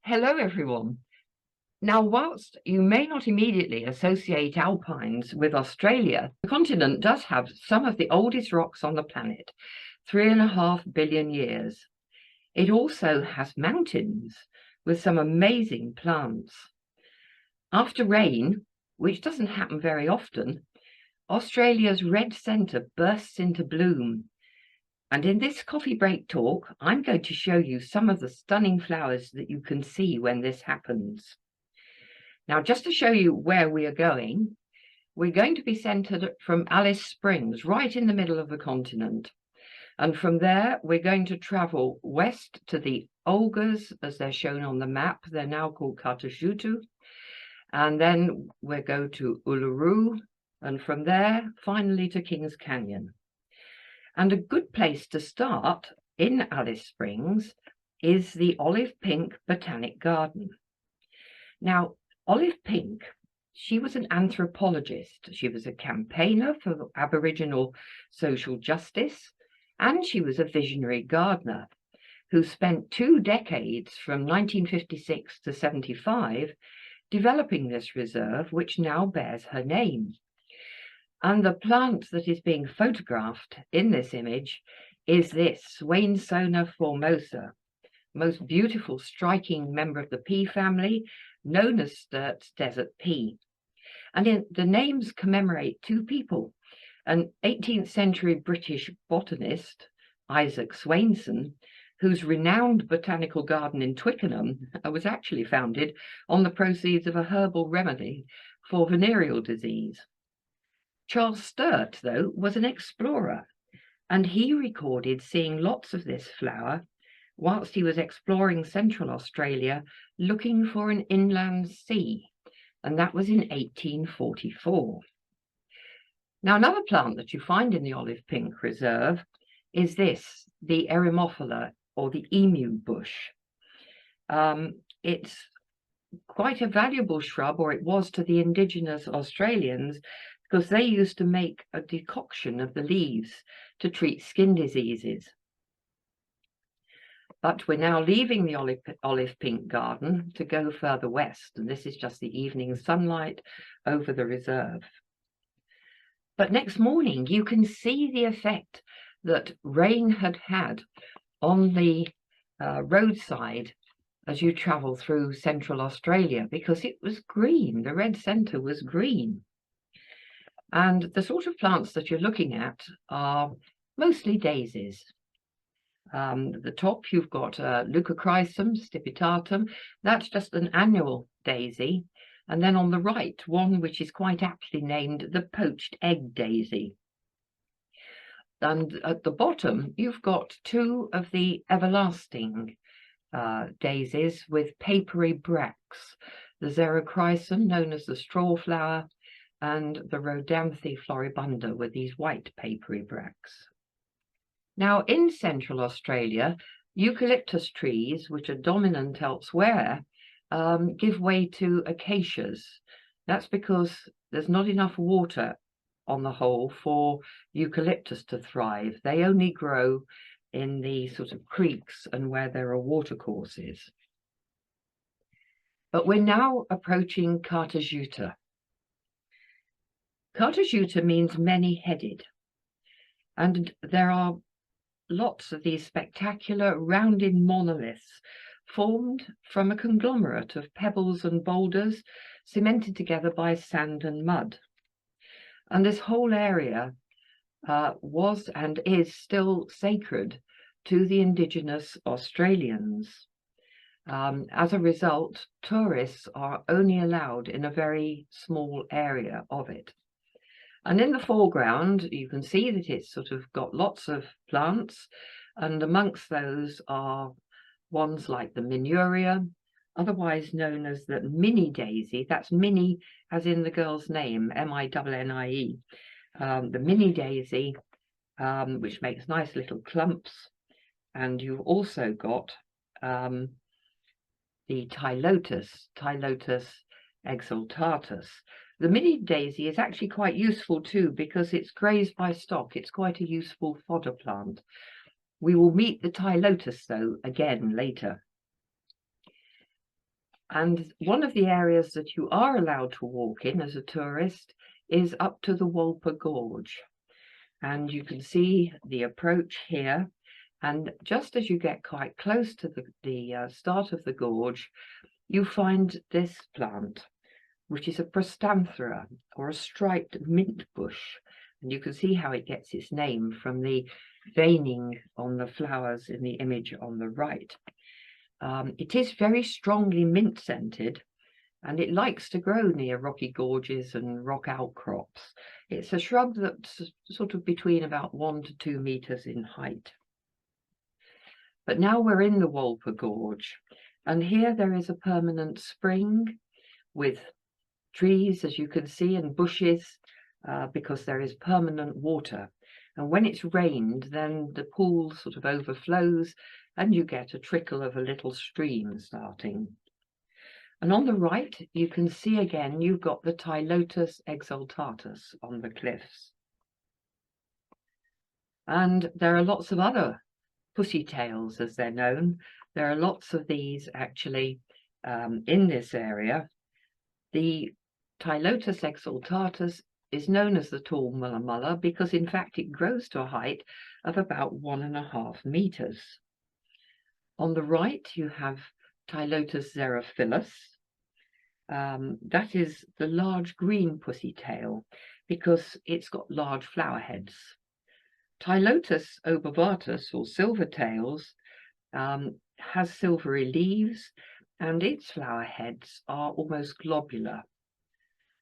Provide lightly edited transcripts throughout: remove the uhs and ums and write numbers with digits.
Hello, everyone. Now, whilst you may not immediately associate alpines with Australia, the continent does have some of the oldest rocks on the planet, 3.5 billion years. It also has mountains with some amazing plants. After rain, which doesn't happen very often, Australia's red centre bursts into bloom. And in this coffee break talk, I'm going to show you some of the stunning flowers that you can see when this happens. Now, just to show you where we are going, we're going to be centered from Alice Springs, right in the middle of the continent. And from there, we're going to travel west to the Olgas, as they're shown on the map. They're now called Kata. And then we'll go to Uluru, and from there, finally to Kings Canyon. And a good place to start in Alice Springs is the Olive Pink Botanic Garden. Now, Olive Pink, she was an anthropologist. She was a campaigner for Aboriginal social justice, and she was a visionary gardener who spent 2 decades from 1956 to 75 developing this reserve, which now bears her name. And the plant that is being photographed in this image is this Swainsona formosa, most beautiful, striking member of the pea family, known as Sturt's desert pea. And the names commemorate 2 people, an 18th century British botanist, Isaac Swainson, whose renowned botanical garden in Twickenham was actually founded on the proceeds of a herbal remedy for venereal disease. Charles Sturt, though, was an explorer, and he recorded seeing lots of this flower whilst he was exploring Central Australia looking for an inland sea, and that was in 1844. Now, another plant that you find in the Olive Pink Reserve is this, the Eremophila, or the emu bush. It's quite a valuable shrub, or it was to the indigenous Australians, because they used to make a decoction of the leaves to treat skin diseases. But we're now leaving the Olive Pink Garden to go further west, and this is just the evening sunlight over the reserve. But next morning, you can see the effect that rain had had on the roadside as you travel through Central Australia, because it was green. The red centre was green. And the sort of plants that you're looking at are mostly daisies. At the top, you've got Leucochrysum stipitatum. That's just an annual daisy. And then on the right, one which is quite aptly named the poached egg daisy. And at the bottom, you've got 2 of the everlasting daisies with papery bracts, the Xerochrysum, known as the straw flower, and the Rhodanthe floribunda with these white papery bracts. Now, in Central Australia, eucalyptus trees, which are dominant elsewhere, give way to acacias. That's because there's not enough water on the whole for eucalyptus to thrive. They only grow in the sort of creeks and where there are watercourses. But we're now approaching Kata. Kata means many-headed, and there are lots of these spectacular rounded monoliths formed from a conglomerate of pebbles and boulders cemented together by sand and mud. And this whole area was and is still sacred to the indigenous Australians. As a result, tourists are only allowed in a very small area of it. And in the foreground, you can see that it's sort of got lots of plants, and amongst those are ones like the Minuria, otherwise known as the mini daisy. That's mini as in the girl's name, M-I-N-N-I-E. The mini daisy, which makes nice little clumps. And you've also got the Tylotus exaltatus. The mini daisy is actually quite useful too, because it's grazed by stock. It's quite a useful fodder plant. We will meet the Tylotus though again later. And one of the areas that you are allowed to walk in as a tourist is up to the Walpa Gorge. And you can see the approach here. And just as you get quite close to the start of the gorge, you find this plant, which is a prostanthera, or a striped mint bush. And you can see how it gets its name from the veining on the flowers in the image on the right. It is very strongly mint scented, and it likes to grow near rocky gorges and rock outcrops. It's a shrub that's sort of between about 1 to 2 meters in height. But now we're in the Walpa Gorge, and here there is a permanent spring with trees, as you can see, and bushes, because there is permanent water. And when it's rained, then the pool sort of overflows and you get a trickle of a little stream starting. And on the right, you can see again, you've got the Tylotus exaltatus on the cliffs. And there are lots of other pussy tails, as they're known. There are lots of these actually in this area. The Tylotus exaltatus is known as the tall mulla mulla because in fact it grows to a height of about 1.5 meters. On the right you have Tylotus xerophilus. That is the large green pussy tail because it's got large flower heads. Tylotus obovatus, or silver tails, has silvery leaves and its flower heads are almost globular.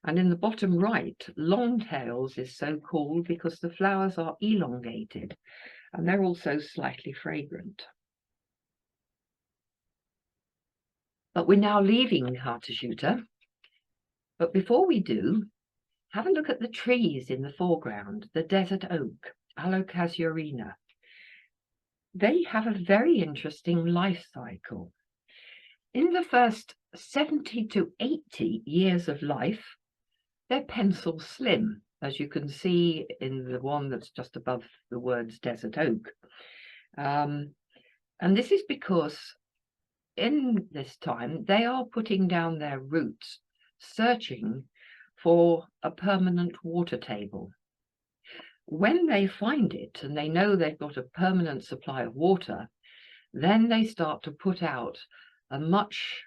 And in the bottom right, long tails is so called because the flowers are elongated and they're also slightly fragrant. But we're now leaving Tjuta. But before we do, have a look at the trees in the foreground, the desert oak, Alocasuarina. They have a very interesting life cycle. In the first 70 to 80 years of life, they're pencil slim, as you can see in the one that's just above the words desert oak. And this is because in this time, they are putting down their roots, searching for a permanent water table. When they find it and they know they've got a permanent supply of water, then they start to put out a much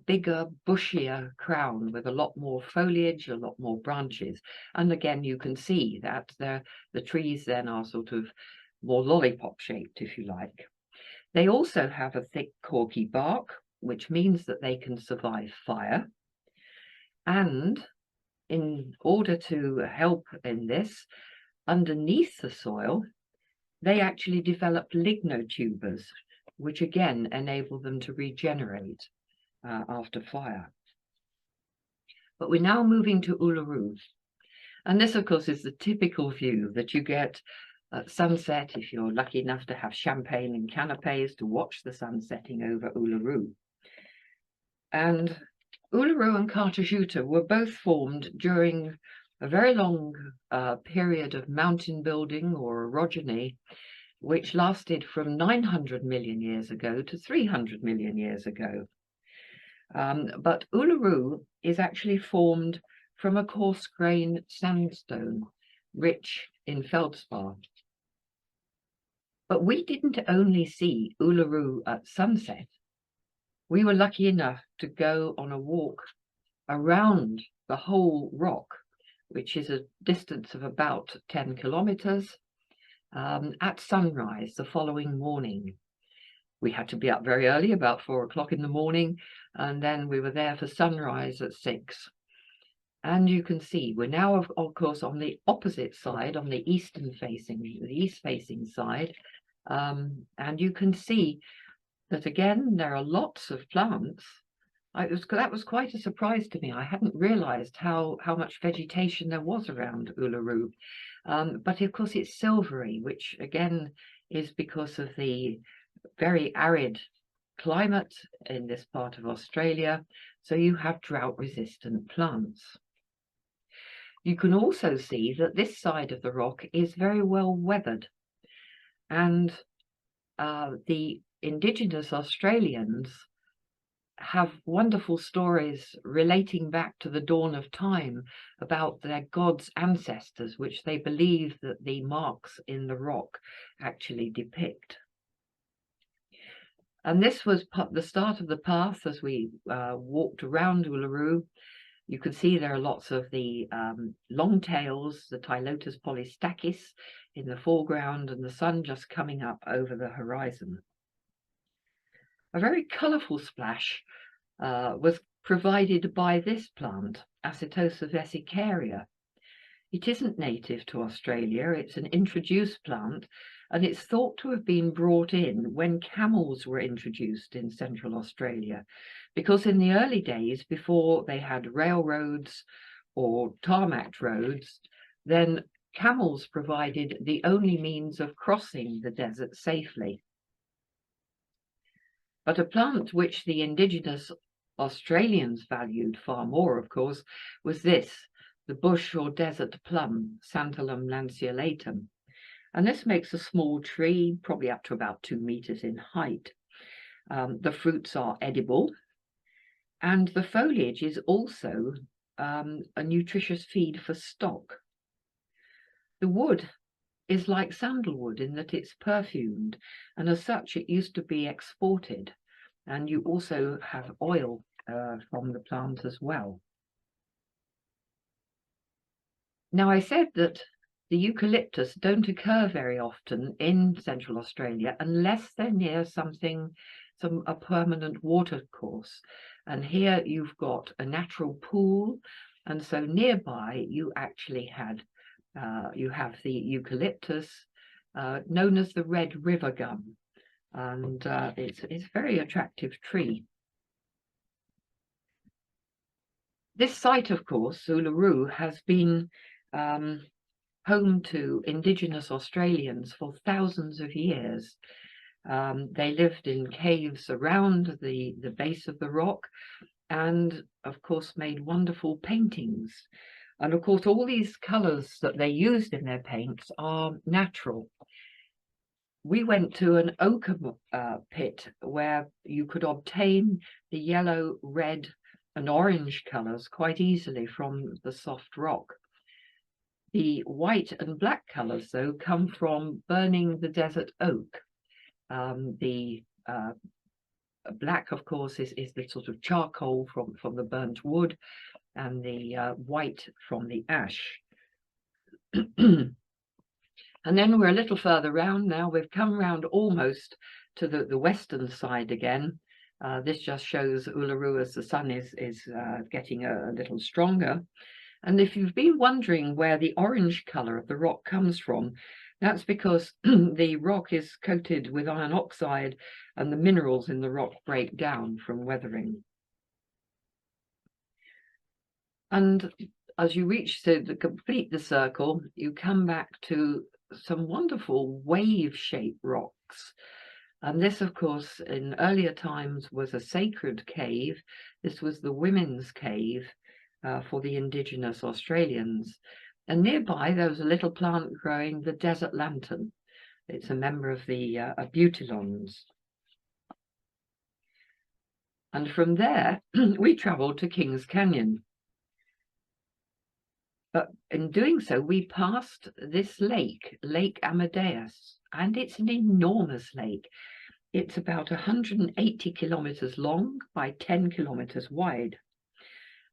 bigger, bushier crown with a lot more foliage, a lot more branches. And again, you can see that the trees then are sort of more lollipop shaped, if you like. They also have a thick corky bark, which means that they can survive fire. And in order to help in this, underneath the soil, they actually develop lignotubers, which again enable them to regenerate after fire. But we're now moving to Uluru. And this, of course, is the typical view that you get at sunset if you're lucky enough to have champagne and canapes to watch the sun setting over Uluru. And Uluru and Tjuta were both formed during a very long period of mountain building or orogeny, which lasted from 900 million years ago to 300 million years ago. But Uluru is actually formed from a coarse-grained sandstone, rich in feldspar. But we didn't only see Uluru at sunset. We were lucky enough to go on a walk around the whole rock, which is a distance of about 10 kilometers, at sunrise the following morning. We had to be up very early, about 4 o'clock in the morning, and then we were there for sunrise at 6. And you can see we're now, of course, on the opposite side, on the east facing side, and you can see that again there are lots of plants. That was quite a surprise to me. I hadn't realized how much vegetation there was around Uluru, but of course it's silvery, which again is because of the very arid climate in this part of Australia, so you have drought-resistant plants. You can also see that this side of the rock is very well weathered, and the indigenous Australians have wonderful stories relating back to the dawn of time about their gods' ancestors, which they believe that the marks in the rock actually depict. And this was the start of the path as we walked around Uluru. You can see there are lots of the long tails, the Tylotus polystachys in the foreground, and the sun just coming up over the horizon. A very colourful splash was provided by this plant, Acetosa vesicaria. It isn't native to Australia, it's an introduced plant, and it's thought to have been brought in when camels were introduced in Central Australia, because in the early days, before they had railroads or tarmacked roads, then camels provided the only means of crossing the desert safely. But a plant which the indigenous Australians valued far more, of course, was this, the bush or desert plum, Santalum lanceolatum. And this makes a small tree, probably up to about 2 meters in height. The fruits are edible, and the foliage is also a nutritious feed for stock. The wood is like sandalwood in that it's perfumed, and as such it used to be exported, and you also have oil from the plant as well. Now, I said that the eucalyptus don't occur very often in Central Australia unless they're near a permanent water course, and here you've got a natural pool, and so nearby you actually had you have the eucalyptus, known as the red river gum, and it's a very attractive tree. This site, of course, Uluru, has been home to indigenous Australians for thousands of years. They lived in caves around the base of the rock, and of course made wonderful paintings. And of course, all these colors that they used in their paints are natural. We went to an ochre pit where you could obtain the yellow, red, and orange colors quite easily from the soft rock. The white and black colors, though, come from burning the desert oak. The black, of course, is the sort of charcoal from the burnt wood, and the white from the ash. And then we're a little further round now. We've come round almost to the western side again. This just shows Uluru as the sun is getting a little stronger. And if you've been wondering where the orange colour of the rock comes from, that's because the rock is coated with iron oxide and the minerals in the rock break down from weathering. And as you reach to complete the circle, you come back to some wonderful wave-shaped rocks. And this, of course, in earlier times was a sacred cave. This was the women's cave for the indigenous Australians. And nearby there was a little plant growing, the desert lantern. It's a member of the abutilons. And from there, we travelled to Kings Canyon. But in doing so, we passed this lake, Lake Amadeus, and it's an enormous lake. It's about 180 kilometers long by 10 kilometers wide.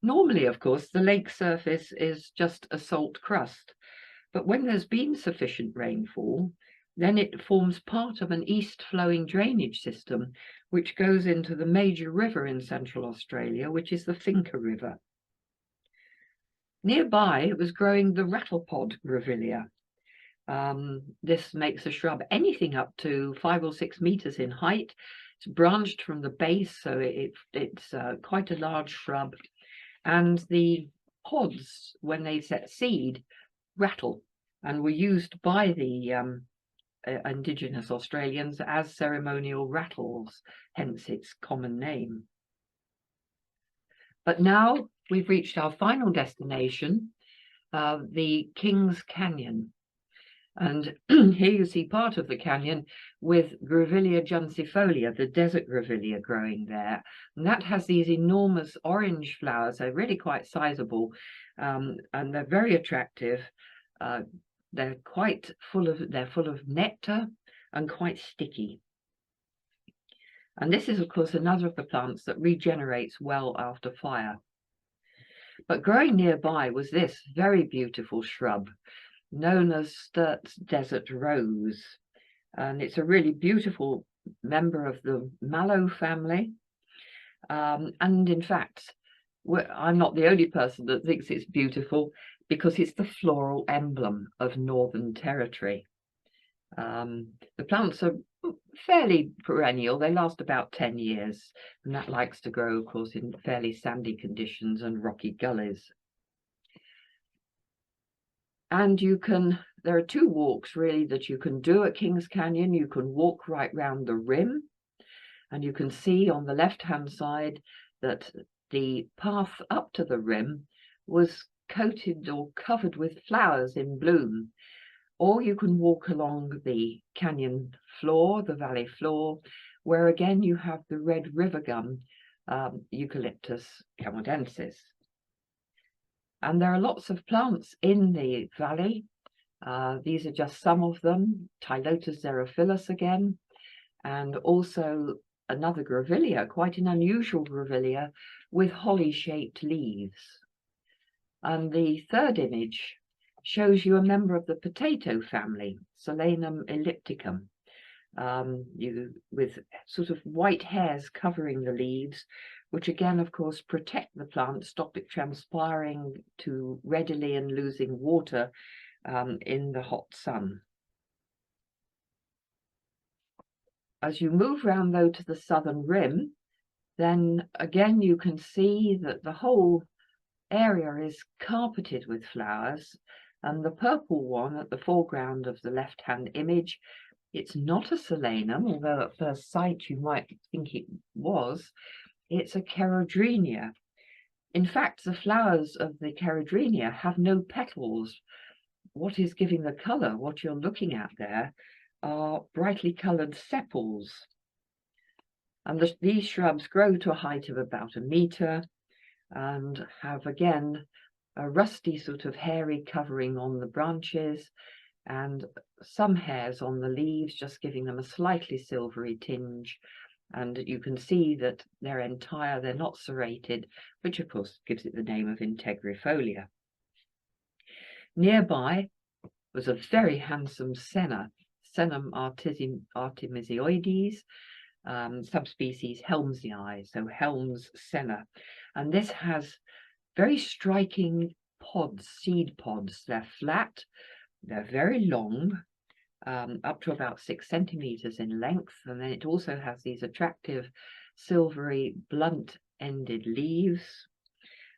Normally, of course, the lake surface is just a salt crust, but when there's been sufficient rainfall, then it forms part of an east-flowing drainage system, which goes into the major river in Central Australia, which is the Finca River. Nearby, it was growing the rattlepod grevillea. This makes a shrub anything up to 5 or 6 meters in height. It's branched from the base, so it's quite a large shrub. And the pods, when they set seed, rattle and were used by the indigenous Australians as ceremonial rattles, hence its common name. But now we've reached our final destination, the Kings Canyon. And here you see part of the canyon with Grevillea juncifolia, the desert grevillea growing there. And that has these enormous orange flowers. They're really quite sizable, and they're very attractive. They're full of nectar and quite sticky. And this is, of course, another of the plants that regenerates well after fire. But growing nearby was this very beautiful shrub known as Sturt's Desert Rose. And it's a really beautiful member of the mallow family. And in fact, I'm not the only person that thinks it's beautiful, because it's the floral emblem of Northern Territory. The plants are fairly perennial. They last about 10 years, and that likes to grow, of course, in fairly sandy conditions and rocky gullies. And there are two walks really that you can do at Kings Canyon. You can walk right round the rim, and you can see on the left-hand side that the path up to the rim was coated or covered with flowers in bloom. Or you can walk along the canyon floor, the valley floor, where again you have the red river gum, Eucalyptus camodensis. And there are lots of plants in the valley. These are just some of them. Tylotus xerophilus again, and also another grevillea, quite an unusual grevillea with holly-shaped leaves. And the third image shows you a member of the potato family, Solanum ellipticum, with sort of white hairs covering the leaves, which again, of course, protect the plant, stop it transpiring too readily and losing water in the hot sun. As you move round, though, to the southern rim, then again you can see that the whole area is carpeted with flowers, and the purple one at the foreground of the left-hand image, it's not a solanum, although at first sight you might think it was. It's a Charadrinia. In fact, the flowers of the Charadrinia have no petals. What is giving the colour, what you're looking at there, are brightly coloured sepals. And these shrubs grow to a height of about 1 metre and have, again, a rusty sort of hairy covering on the branches and some hairs on the leaves, just giving them a slightly silvery tinge. And you can see that they're entire, they're not serrated, which of course gives it the name of integrifolia. Nearby was a very handsome senna, Senum artemisidoides, subspecies Helmsii, so Helm's senna. And this has very striking pods, seed pods. They're flat, they're very long, up to about 6 centimeters in length, and then it also has these attractive silvery blunt-ended leaves,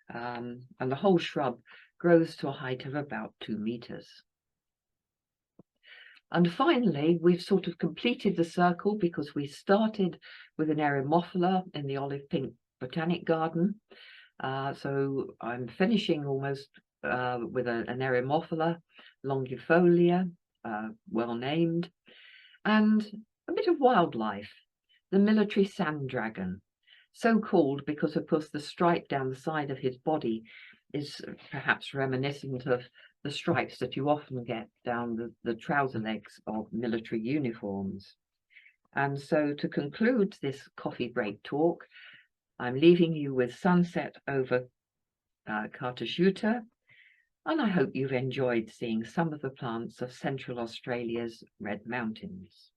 and the whole shrub grows to a height of about 2 meters. And finally, we've sort of completed the circle, because we started with an eremophila in the olive pink botanic garden. So I'm finishing almost with an eremophila longifolia, well named, and a bit of wildlife, the military sand dragon, so called because, of course, the stripe down the side of his body is perhaps reminiscent of the stripes that you often get down the trouser legs of military uniforms. And so to conclude this coffee break talk, I'm leaving you with sunset over Kata, Tjuta, and I hope you've enjoyed seeing some of the plants of Central Australia's Red Mountains.